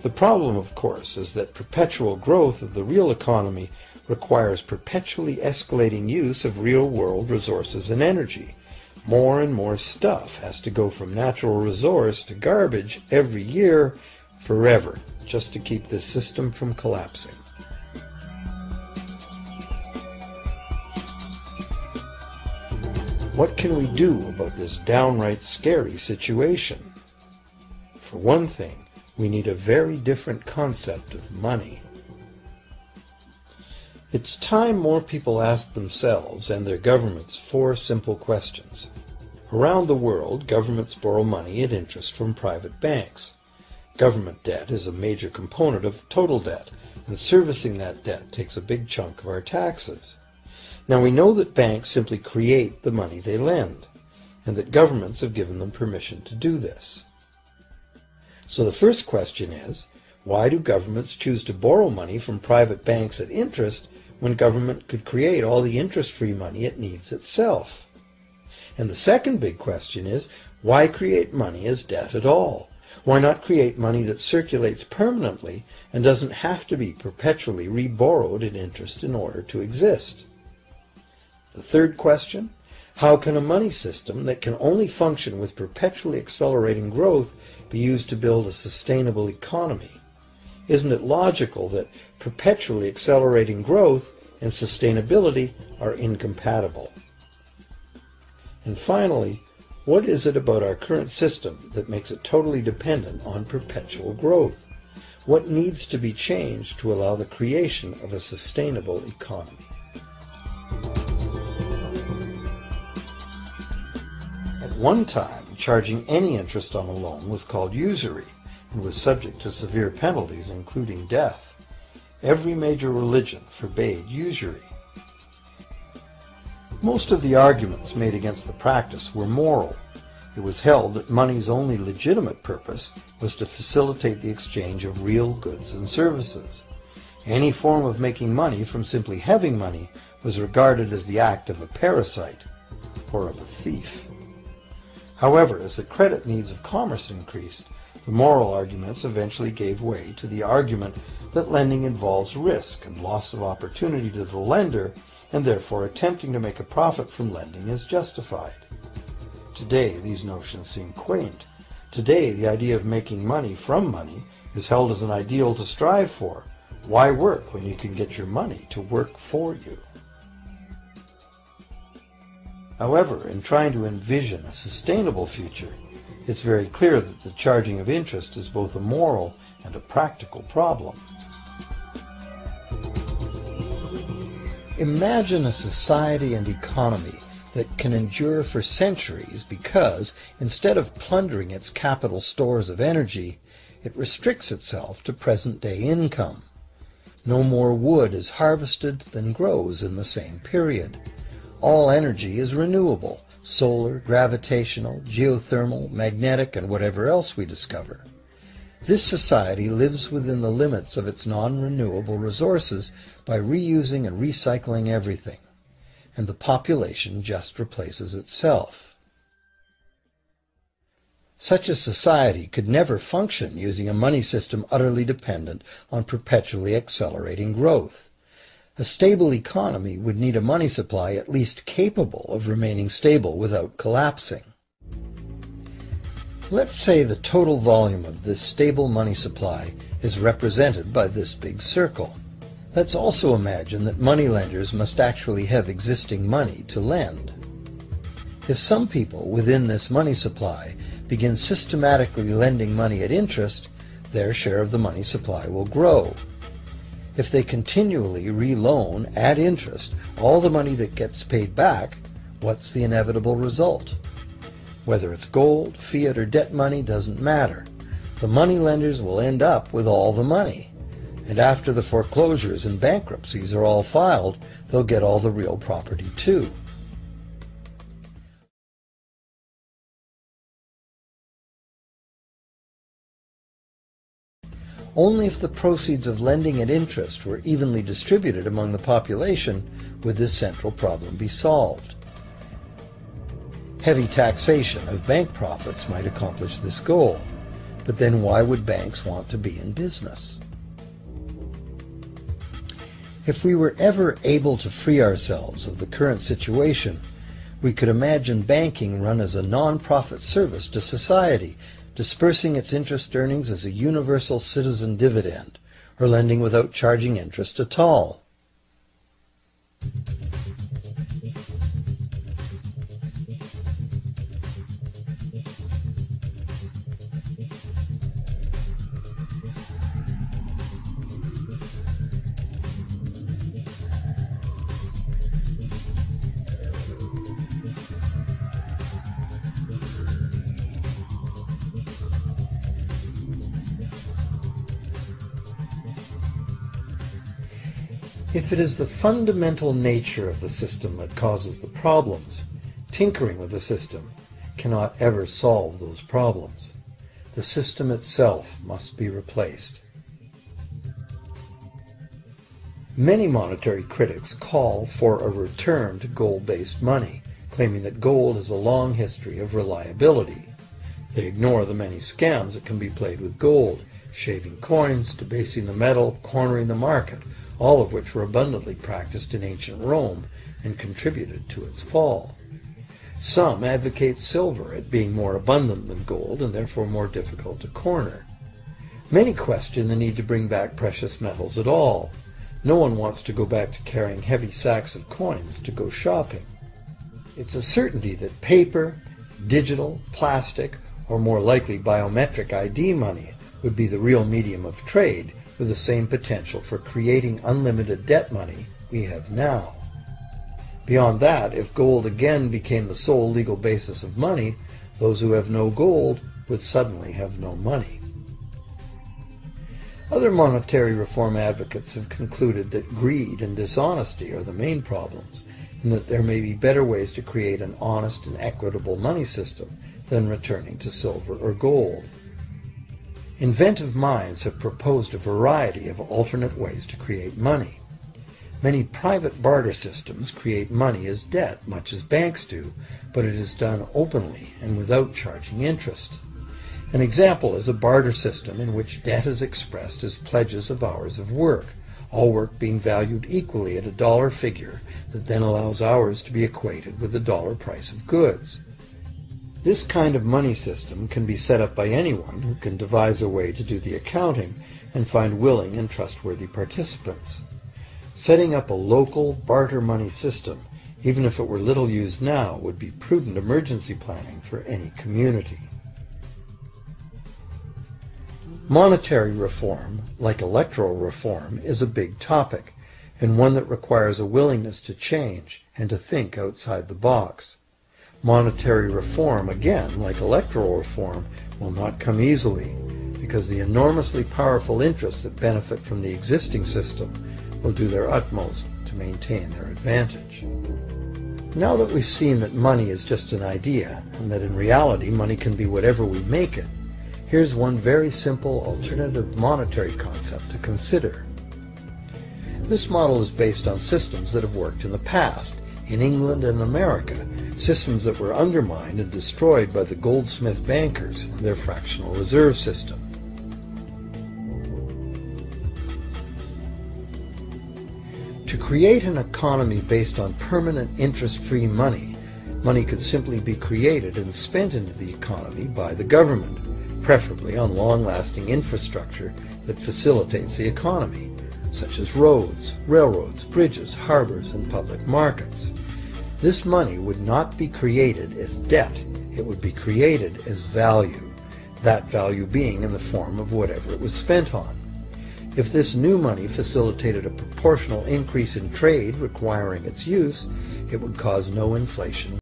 The problem, of course, is that perpetual growth of the real economy requires perpetually escalating use of real-world resources and energy. More and more stuff has to go from natural resource to garbage every year, forever, just to keep this system from collapsing. What can we do about this downright scary situation? For one thing, we need a very different concept of money. It's time more people asked themselves and their governments 4 simple questions. Around the world, governments borrow money at interest from private banks. Government debt is a major component of total debt, and servicing that debt takes a big chunk of our taxes. Now we know that banks simply create the money they lend, and that governments have given them permission to do this. So the first question is, why do governments choose to borrow money from private banks at interest when government could create all the interest-free money it needs itself? And the second big question is, why create money as debt at all? Why not create money that circulates permanently and doesn't have to be perpetually reborrowed at interest in order to exist? The third question, how can a money system that can only function with perpetually accelerating growth be used to build a sustainable economy? Isn't it logical that perpetually accelerating growth and sustainability are incompatible? And finally, what is it about our current system that makes it totally dependent on perpetual growth? What needs to be changed to allow the creation of a sustainable economy? At one time, charging any interest on a loan was called usury and was subject to severe penalties, including death. Every major religion forbade usury. Most of the arguments made against the practice were moral. It was held that money's only legitimate purpose was to facilitate the exchange of real goods and services. Any form of making money from simply having money was regarded as the act of a parasite or of a thief. However, as the credit needs of commerce increased, the moral arguments eventually gave way to the argument that lending involves risk and loss of opportunity to the lender, and therefore attempting to make a profit from lending is justified. Today, these notions seem quaint. Today, the idea of making money from money is held as an ideal to strive for. Why work when you can get your money to work for you? However, in trying to envision a sustainable future, it's very clear that the charging of interest is both a moral and a practical problem. Imagine a society and economy that can endure for centuries because, instead of plundering its capital stores of energy, it restricts itself to present-day income. No more wood is harvested than grows in the same period. All energy is renewable, solar, gravitational, geothermal, magnetic, and whatever else we discover. This society lives within the limits of its non-renewable resources by reusing and recycling everything, and the population just replaces itself. Such a society could never function using a money system utterly dependent on perpetually accelerating growth. A stable economy would need a money supply at least capable of remaining stable without collapsing. Let's say the total volume of this stable money supply is represented by this big circle. Let's also imagine that moneylenders must actually have existing money to lend. If some people within this money supply begin systematically lending money at interest, their share of the money supply will grow. If they continually reloan at interest all the money that gets paid back, what's the inevitable result? Whether it's gold, fiat, or debt money doesn't matter. The money lenders will end up with all the money. And after the foreclosures and bankruptcies are all filed, they'll get all the real property too. Only if the proceeds of lending at interest were evenly distributed among the population would this central problem be solved. Heavy taxation of bank profits might accomplish this goal, But then why would banks want to be in business? If we were ever able to free ourselves of the current situation, we could imagine banking run as a non-profit service to society, dispersing its interest earnings as a universal citizen dividend, or lending without charging interest at all. If it is the fundamental nature of the system that causes the problems, tinkering with the system cannot ever solve those problems. The system itself must be replaced. Many monetary critics call for a return to gold-based money, claiming that gold has a long history of reliability. They ignore the many scams that can be played with gold, shaving coins, debasing the metal, cornering the market, all of which were abundantly practiced in ancient Rome and contributed to its fall. Some advocate silver, it being more abundant than gold and therefore more difficult to corner. Many question the need to bring back precious metals at all. No one wants to go back to carrying heavy sacks of coins to go shopping. It's a certainty that paper, digital, plastic, or more likely biometric ID money would be the real medium of trade, with the same potential for creating unlimited debt money we have now. Beyond that, if gold again became the sole legal basis of money, those who have no gold would suddenly have no money. Other monetary reform advocates have concluded that greed and dishonesty are the main problems, and that there may be better ways to create an honest and equitable money system than returning to silver or gold. Inventive minds have proposed a variety of alternate ways to create money. Many private barter systems create money as debt, much as banks do, but it is done openly and without charging interest. An example is a barter system in which debt is expressed as pledges of hours of work, all work being valued equally at a dollar figure that then allows hours to be equated with the dollar price of goods. This kind of money system can be set up by anyone who can devise a way to do the accounting and find willing and trustworthy participants. Setting up a local barter money system, even if it were little used now, would be prudent emergency planning for any community. Monetary reform, like electoral reform, is a big topic, and one that requires a willingness to change and to think outside the box. Monetary reform, again, like electoral reform, will not come easily, because the enormously powerful interests that benefit from the existing system will do their utmost to maintain their advantage. Now that we've seen that money is just an idea, and that in reality money can be whatever we make it, here's one very simple alternative monetary concept to consider. This model is based on systems that have worked in the past, in England and America, systems that were undermined and destroyed by the goldsmith bankers and their fractional reserve system. To create an economy based on permanent interest-free money, money could simply be created and spent into the economy by the government, preferably on long-lasting infrastructure that facilitates the economy, such as roads, railroads, bridges, harbors, and public markets. This money would not be created as debt, it would be created as value, that value being in the form of whatever it was spent on. If this new money facilitated a proportional increase in trade requiring its use, it would cause no inflation